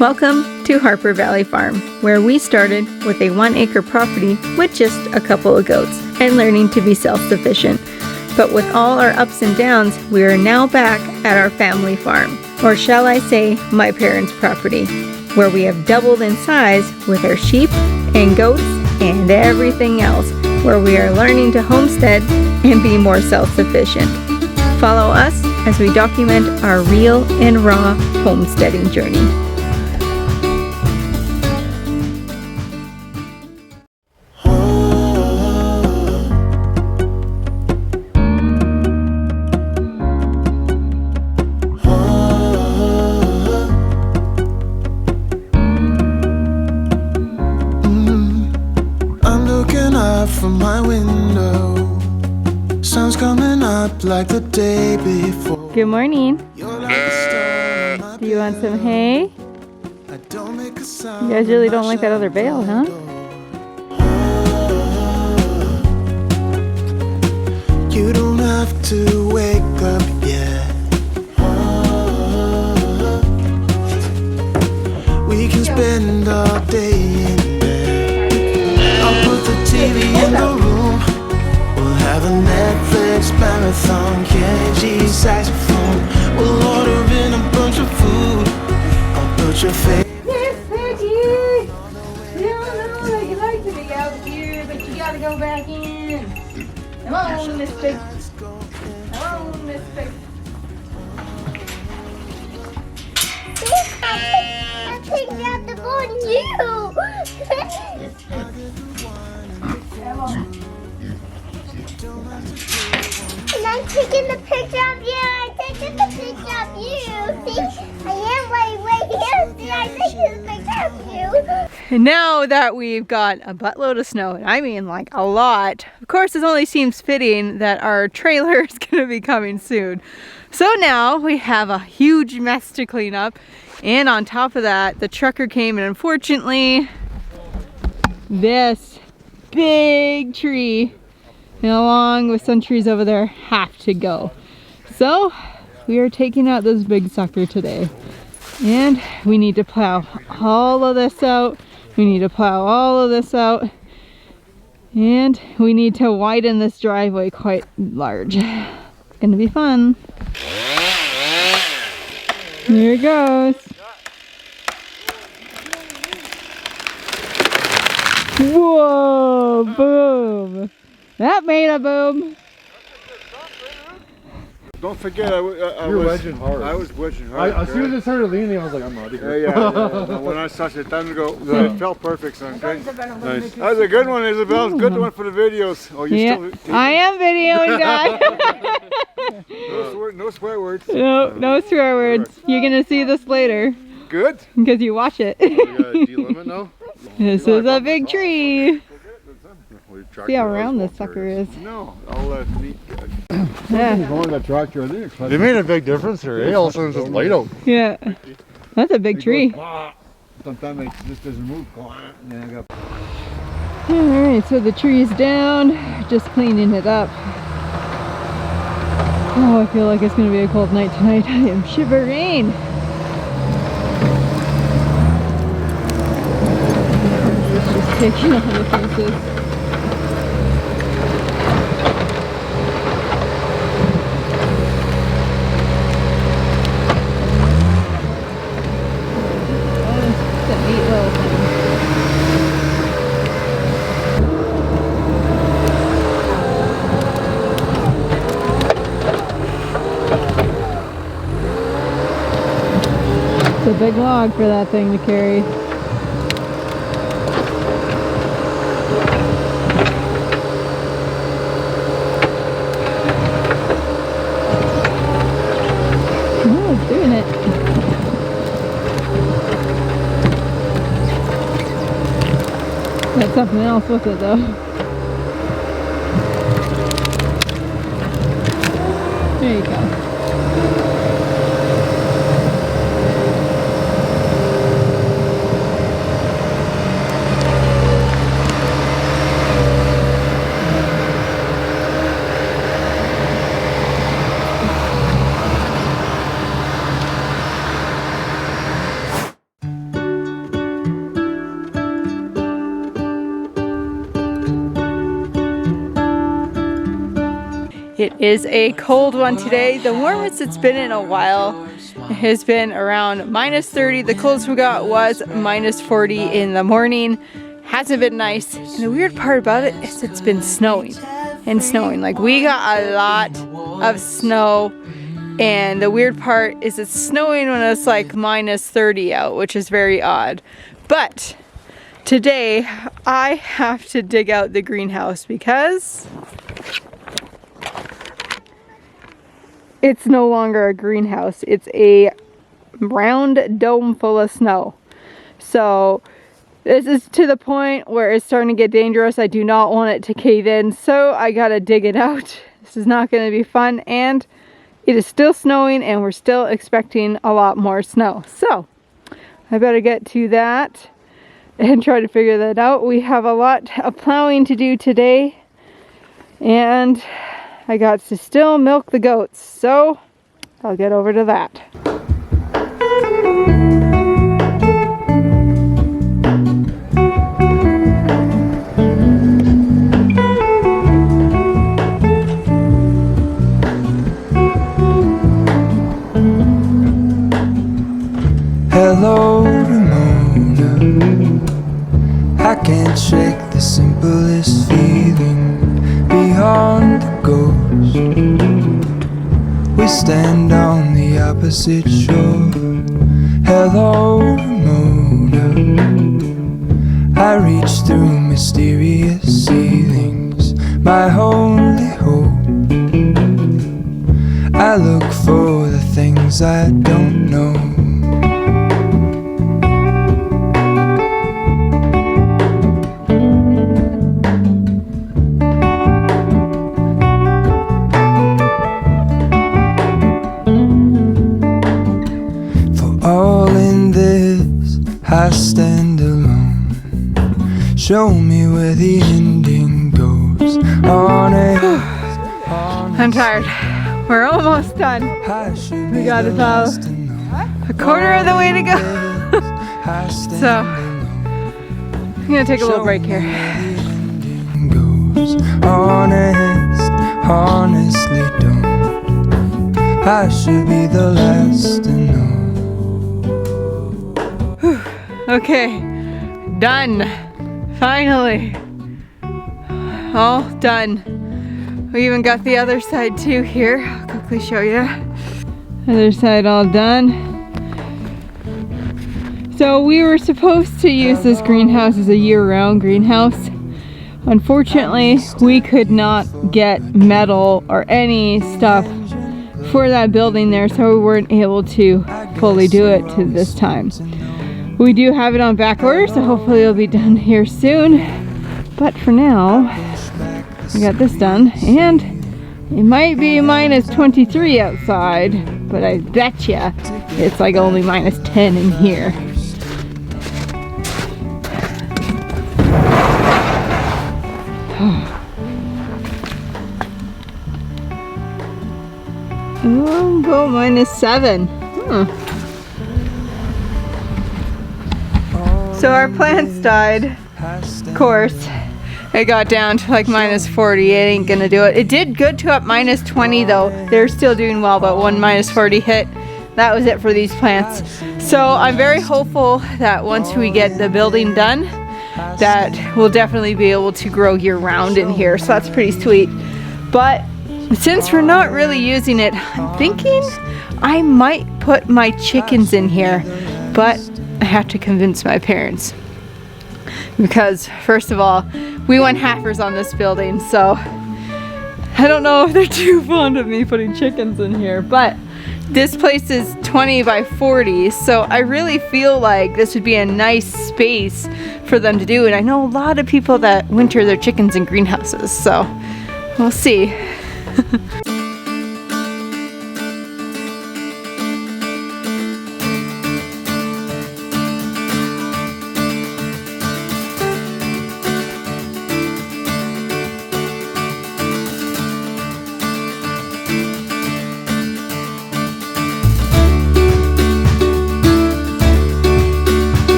Welcome to Harper Valley Farm, where we started with a 1-acre property with just a couple of goats and learning to be self-sufficient. But with all our ups and downs, we are now back at our family farm, or shall I say, my parents' property, where we have doubled in size with our sheep and goats and everything else, where we are learning to homestead and be more self-sufficient. Follow us as we document our real and raw homesteading journey. From my window, sun's coming up like the day before. Good morning. Like Do you want some hay? You guys really don't like that other bale, huh? You don't have to wake up yet. We can spend all day in bed. I'll put the TV in the room. We'll have a Netflix marathon, Kenny G saxophone. We'll order in a bunch of food. I'll put your face. Yes, Peggy! We all know that you like to be out here, but you gotta go back in. Come on, Miss Pig. Come on, Miss Pig. I'm taking out the ball and you. And I'm taking the picture of you. I'm taking the picture of you. See, I am right here. See, I'm taking the picture of you. And now that we've got a buttload of snow, and I mean like a lot, of course it only seems fitting that our trailer is going to be coming soon. So now we have a huge mess to clean up, and on top of that, the trucker came, and unfortunately, this big tree, and along with some trees over there, have to go. So we are taking out this big sucker today, and we need to plow all of this out. We need to plow all of this out, and we need to widen this driveway quite large. It's gonna be fun. Here it goes. Whoa, boom. That made a boom. Don't forget, You're wedging hard. I was wedging hard. As soon as it started leaning, I was like, I'm out of here. Yeah. When I saw it, time to go. It felt perfect, son. Nice. That was a good one, Isabel. Good one for the videos. Oh, you still? I am videoing, guys. No swear words. No swear words. You're gonna see this later. Good. Because you watch it. We gotta delimit now? This is a big tree. See how round this sucker is. No, I'll let me. Yeah. Going that tractor, they made a big difference here. All of a sudden, it's just light out. Yeah. That's a big tree. Sometimes it just doesn't move. Alright, so the tree's down. Just cleaning it up. Oh, I feel like it's gonna be a cold night tonight. I am shivering. It's just taking all the pieces. It's a big log for that thing to carry. Oh, it's doing it. Got something else with it though. There you go. It is a cold one today. The warmest it's been in a while. It has been around -30. The coldest we got was -40 in the morning. Hasn't been nice. And the weird part about it is it's been snowing and snowing. Like, we got a lot of snow. And the weird part is it's snowing when it's like -30 out, which is very odd. But today I have to dig out the greenhouse because it's no longer a greenhouse. It's a round dome full of snow. So this is to the point where it's starting to get dangerous. I do not want it to cave in, so I gotta dig it out. This is not gonna be fun, and it is still snowing and we're still expecting a lot more snow. So I better get to that and try to figure that out. We have a lot of plowing to do today, and I got to still milk the goats, so I'll get over to that. Hello, Ramona. I can't shake the simplest feeling beyond the ghost. We stand on the opposite shore. Hello, Ramona. I reach through mysterious ceilings, my only hope. I look for the things I don't know. I stand alone. Show me where the ending goes. I'm tired. We're almost done. We got about a quarter of the way to go. So I'm gonna take a little break here. Honestly don't. I should be the last to know. Okay, done. Finally. All done. We even got the other side too here. I'll quickly show you. Other side all done. So we were supposed to use this greenhouse as a year-round greenhouse. Unfortunately, we could not get metal or any stuff for that building there, so we weren't able to fully do it to this time. We do have it on back order, so hopefully it'll be done here soon. But for now, we got this done, and it might be -23 outside, but I bet ya it's like only -10 in here. Oh, go -7. So our plants died, of course. It got down to like -40. It ain't gonna do it. It did good to up -20 though. They're still doing well, but one -40 hit. That was it for these plants. So I'm very hopeful that once we get the building done, that we'll definitely be able to grow year round in here. So that's pretty sweet. But since we're not really using it, I'm thinking I might put my chickens in here, but I have to convince my parents. Because first of all, we went halfers on this building, so I don't know if they're too fond of me putting chickens in here, but this place is 20 by 40, so I really feel like this would be a nice space for them to do. And I know a lot of people that winter their chickens in greenhouses, so we'll see.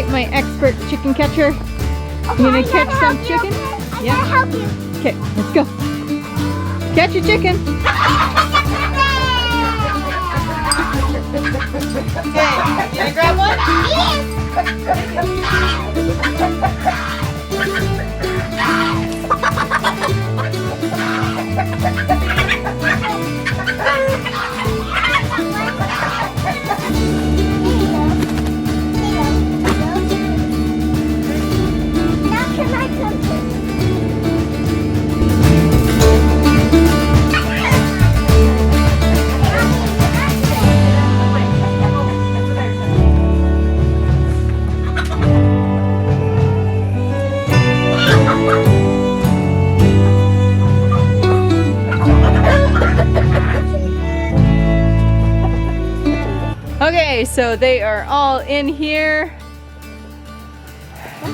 Okay, my expert chicken catcher. You gonna catch some chicken? I Yeah. can help you. Okay, let's go. Catch a chicken. Okay, you gonna grab one? Now can I touch it? Okay, so they are all in here.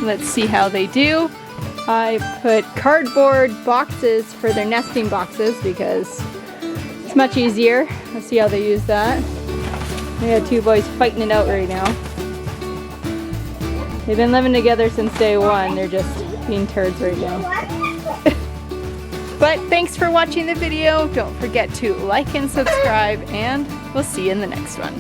Let's see how they do. I put cardboard boxes for their nesting boxes because it's much easier. Let's see how they use that. We got two boys fighting it out right now. They've been living together since day one. They're just being turds right now. But thanks for watching the video. Don't forget to like and subscribe, and we'll see you in the next one.